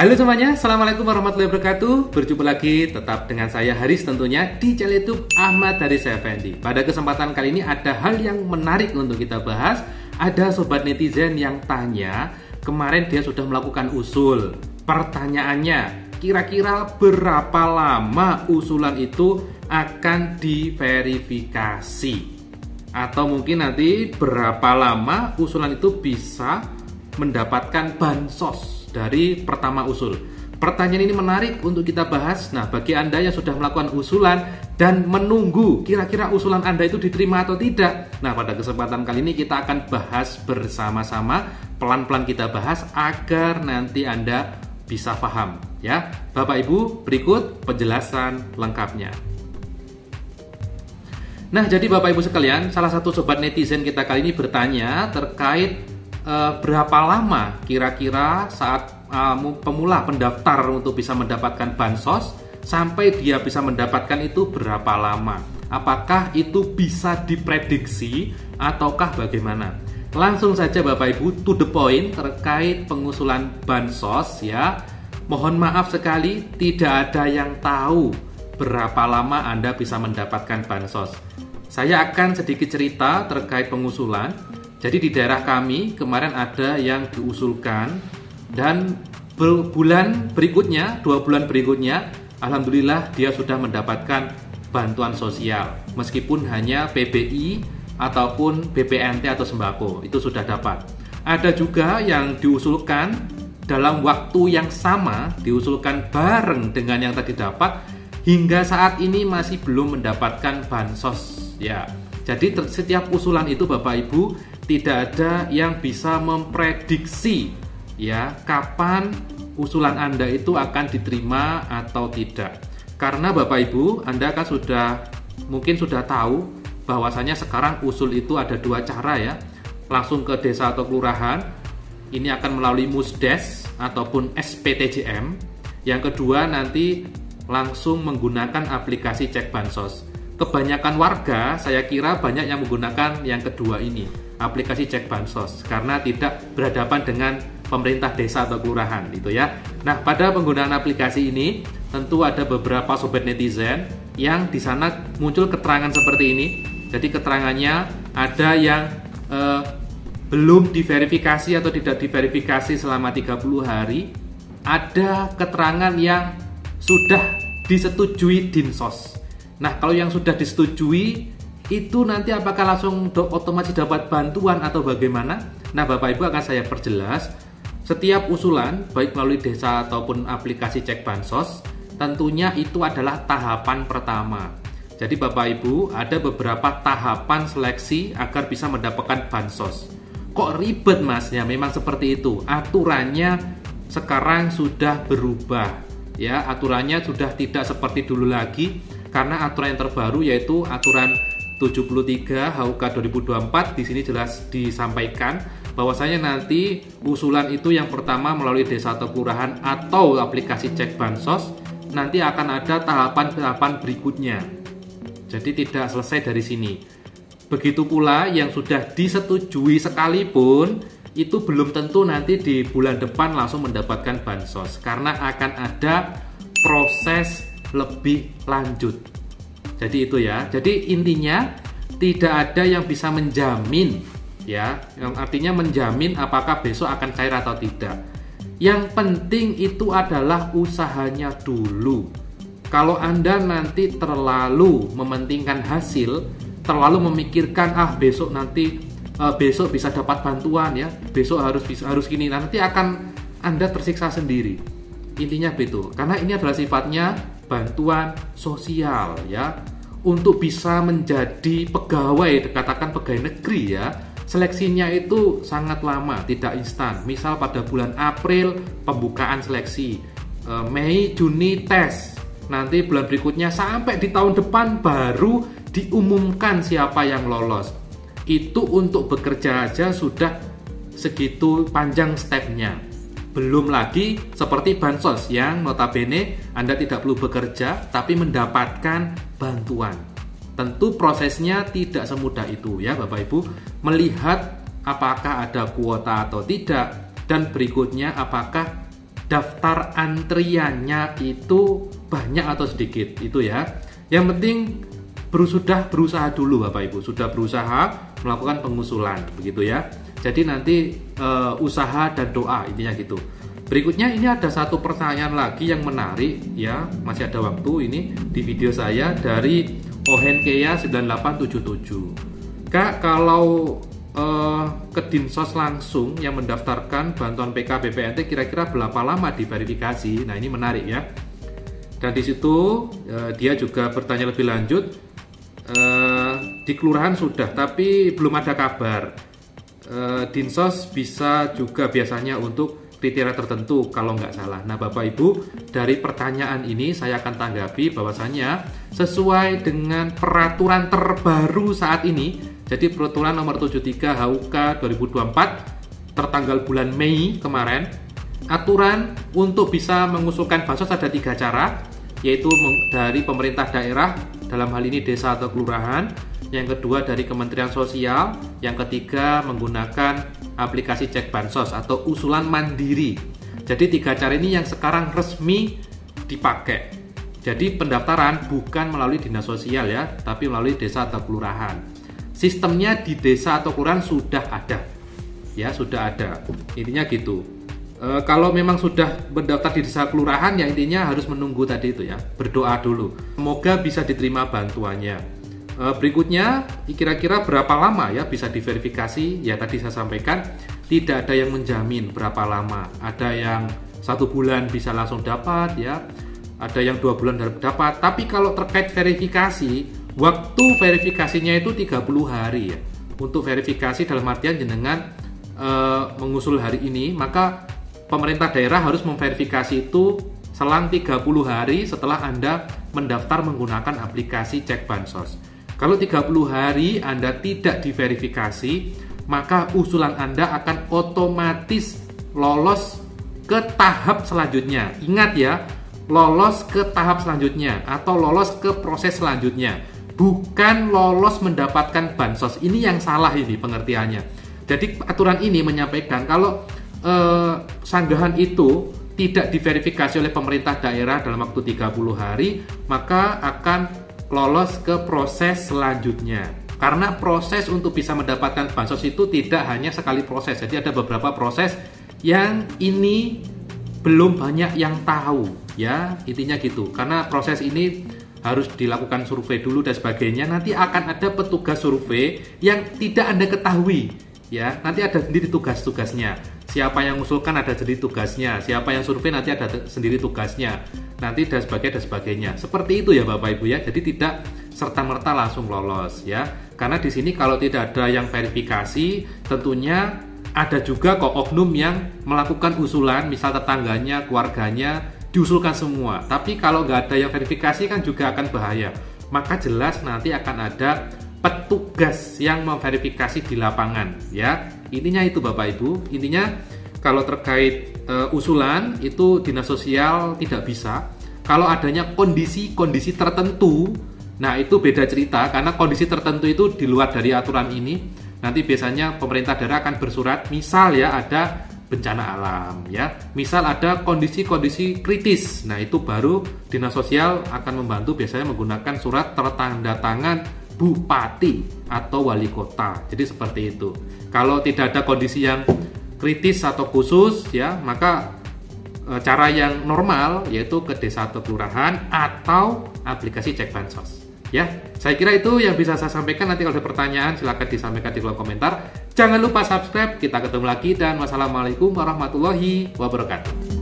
Halo semuanya, Assalamualaikum warahmatullahi wabarakatuh. Berjumpa lagi tetap dengan saya Haris tentunya di channel YouTube Ahmad Haris Effendi. Pada kesempatan kali ini ada hal yang menarik untuk kita bahas. Ada sobat netizen yang tanya, kemarin dia sudah melakukan usul. Pertanyaannya, kira-kira berapa lama usulan itu akan diverifikasi? Atau mungkin nanti berapa lama usulan itu bisa mendapatkan bansos dari pertama usul. Pertanyaan ini menarik untuk kita bahas. Nah, bagi Anda yang sudah melakukan usulan dan menunggu kira-kira usulan Anda itu diterima atau tidak. Nah, pada kesempatan kali ini kita akan bahas bersama-sama. Pelan-pelan kita bahas agar nanti Anda bisa paham, ya. Bapak Ibu, berikut penjelasan lengkapnya. Nah, jadi Bapak Ibu sekalian, salah satu sobat netizen kita kali ini bertanya terkait berapa lama kira-kira saat pemula pendaftar untuk bisa mendapatkan bansos sampai dia bisa mendapatkan itu berapa lama? Apakah itu bisa diprediksi ataukah bagaimana? Langsung saja Bapak Ibu to the point terkait pengusulan bansos, ya. Mohon maaf sekali tidak ada yang tahu berapa lama Anda bisa mendapatkan bansos. Saya akan sedikit cerita terkait pengusulan. Jadi di daerah kami kemarin ada yang diusulkan dan bulan berikutnya, 2 bulan berikutnya, alhamdulillah dia sudah mendapatkan bantuan sosial. Meskipun hanya PBI ataupun BPNT atau sembako, itu sudah dapat. Ada juga yang diusulkan dalam waktu yang sama, diusulkan bareng dengan yang tadi dapat, hingga saat ini masih belum mendapatkan bansos, ya. Jadi setiap usulan itu Bapak Ibu tidak ada yang bisa memprediksi, ya, kapan usulan Anda itu akan diterima atau tidak. Karena Bapak Ibu, Anda kan mungkin sudah tahu bahwasanya sekarang usul itu ada 2 cara, ya. Langsung ke desa atau kelurahan, ini akan melalui Musdes ataupun SPTJM. Yang kedua nanti langsung menggunakan aplikasi cek bansos. Kebanyakan warga, saya kira banyak yang menggunakan yang kedua ini, aplikasi cek bansos, karena tidak berhadapan dengan pemerintah desa atau kelurahan, gitu ya. Nah, pada penggunaan aplikasi ini, tentu ada beberapa sobat netizen yang di sana muncul keterangan seperti ini. Jadi keterangannya ada yang belum diverifikasi atau tidak diverifikasi selama 30 hari. Ada keterangan yang sudah disetujui Dinsos. Nah, kalau yang sudah disetujui itu nanti apakah langsung otomatis dapat bantuan atau bagaimana? Nah, Bapak Ibu akan saya perjelas. Setiap usulan, baik melalui desa ataupun aplikasi cek bansos, tentunya itu adalah tahapan pertama. Jadi Bapak Ibu, ada beberapa tahapan seleksi agar bisa mendapatkan bansos. Kok ribet Mas? Ya, memang seperti itu. Aturannya sekarang sudah berubah, ya. Aturannya sudah tidak seperti dulu lagi. Karena aturan yang terbaru yaitu aturan 73 HUK 2024, di sini jelas disampaikan bahwasanya nanti usulan itu yang pertama melalui desa atau kelurahan atau aplikasi cek bansos, nanti akan ada tahapan-tahapan berikutnya. Jadi tidak selesai dari sini. Begitu pula yang sudah disetujui sekalipun itu belum tentu nanti di bulan depan langsung mendapatkan bansos, karena akan ada proses lebih lanjut. Jadi itu, ya. Jadi intinya tidak ada yang bisa menjamin, ya, yang artinya menjamin apakah besok akan cair atau tidak. Yang penting itu adalah usahanya dulu. Kalau Anda nanti terlalu mementingkan hasil, terlalu memikirkan besok bisa dapat bantuan, ya, besok harus gini, nanti akan Anda tersiksa sendiri. Intinya begitu. Karena ini adalah sifatnya bantuan sosial, ya. Untuk bisa menjadi pegawai, katakan pegawai negeri, ya, seleksinya itu sangat lama, tidak instan. Misal pada bulan April pembukaan seleksi, Mei, Juni tes, nanti bulan berikutnya sampai di tahun depan baru diumumkan siapa yang lolos. Itu untuk bekerja aja sudah segitu panjang stepnya. Belum lagi seperti bansos yang notabene Anda tidak perlu bekerja tapi mendapatkan bantuan. Tentu prosesnya tidak semudah itu, ya Bapak Ibu. Melihat apakah ada kuota atau tidak, dan berikutnya apakah daftar antriannya itu banyak atau sedikit, itu ya. Yang penting sudah berusaha dulu Bapak Ibu, sudah berusaha melakukan pengusulan, begitu ya. Jadi nanti usaha dan doa, intinya gitu. Berikutnya ini ada satu pertanyaan lagi yang menarik ya, masih ada waktu ini di video saya dari Ohenkea 9877. Kak, kalau ke Dinsos langsung yang mendaftarkan bantuan PK BPNT kira-kira berapa lama diverifikasi? Nah, ini menarik ya. Dan di situ dia juga bertanya lebih lanjut, di kelurahan sudah tapi belum ada kabar. Dinsos bisa juga biasanya untuk kriteria tertentu kalau nggak salah. Nah Bapak Ibu, dari pertanyaan ini saya akan tanggapi bahwasanya sesuai dengan peraturan terbaru saat ini, jadi peraturan nomor 73 HUK 2024 tertanggal bulan Mei kemarin, aturan untuk bisa mengusulkan bansos ada 3 cara, yaitu dari pemerintah daerah, dalam hal ini desa atau kelurahan, yang kedua dari Kementerian Sosial, yang ketiga menggunakan aplikasi cek bansos atau usulan mandiri. Jadi 3 cara ini yang sekarang resmi dipakai. Jadi pendaftaran bukan melalui dinas sosial ya, tapi melalui desa atau kelurahan. Sistemnya di desa atau kelurahan sudah ada, ya sudah ada. Intinya gitu. Kalau memang sudah mendaftar di desa kelurahan, ya intinya harus menunggu tadi itu ya, berdoa dulu. Semoga bisa diterima bantuannya. Berikutnya, kira-kira berapa lama ya bisa diverifikasi? Ya tadi saya sampaikan, tidak ada yang menjamin berapa lama. Ada yang 1 bulan bisa langsung dapat ya, ada yang 2 bulan dapat. Tapi kalau terkait verifikasi, waktu verifikasinya itu 30 hari ya. Untuk verifikasi dalam artian jenengan mengusul hari ini, maka pemerintah daerah harus memverifikasi itu selang 30 hari setelah Anda mendaftar menggunakan aplikasi cek bansos. Kalau 30 hari Anda tidak diverifikasi, maka usulan Anda akan otomatis lolos ke tahap selanjutnya. Ingat ya, lolos ke tahap selanjutnya atau lolos ke proses selanjutnya. Bukan lolos mendapatkan bansos. Ini yang salah ini pengertiannya. Jadi aturan ini menyampaikan kalau sanggahan itu tidak diverifikasi oleh pemerintah daerah dalam waktu 30 hari, maka akan lolos ke proses selanjutnya. Karena proses untuk bisa mendapatkan bansos itu tidak hanya sekali proses. Jadi ada beberapa proses yang ini belum banyak yang tahu ya, intinya gitu. Karena proses ini harus dilakukan survei dulu dan sebagainya. Nanti akan ada petugas survei yang tidak Anda ketahui ya. Nanti ada sendiri tugas-tugasnya. Siapa yang mengusulkan ada sendiri tugasnya, siapa yang survei nanti ada sendiri tugasnya, nanti dan sebagainya. Seperti itu ya Bapak Ibu ya. Jadi tidak serta-merta langsung lolos ya. Karena di sini kalau tidak ada yang verifikasi, tentunya ada juga kok oknum yang melakukan usulan, misal tetangganya, keluarganya diusulkan semua. Tapi kalau nggak ada yang verifikasi kan juga akan bahaya. Maka jelas nanti akan ada petugas yang memverifikasi di lapangan ya. Intinya itu Bapak Ibu, intinya kalau terkait usulan itu dinas sosial tidak bisa. Kalau adanya kondisi-kondisi tertentu, nah itu beda cerita karena kondisi tertentu itu di luar dari aturan ini. Nanti biasanya pemerintah daerah akan bersurat, misal ya ada bencana alam ya, misal ada kondisi-kondisi kritis. Nah itu baru dinas sosial akan membantu biasanya menggunakan surat tertanda tangan bupati atau wali kota. Jadi seperti itu. Kalau tidak ada kondisi yang kritis atau khusus ya, maka cara yang normal yaitu ke desa atau kelurahan atau aplikasi cek bansos. Ya, saya kira itu yang bisa saya sampaikan. Nanti kalau ada pertanyaan silahkan disampaikan di kolom komentar. Jangan lupa subscribe. Kita ketemu lagi dan wassalamualaikum warahmatullahi wabarakatuh.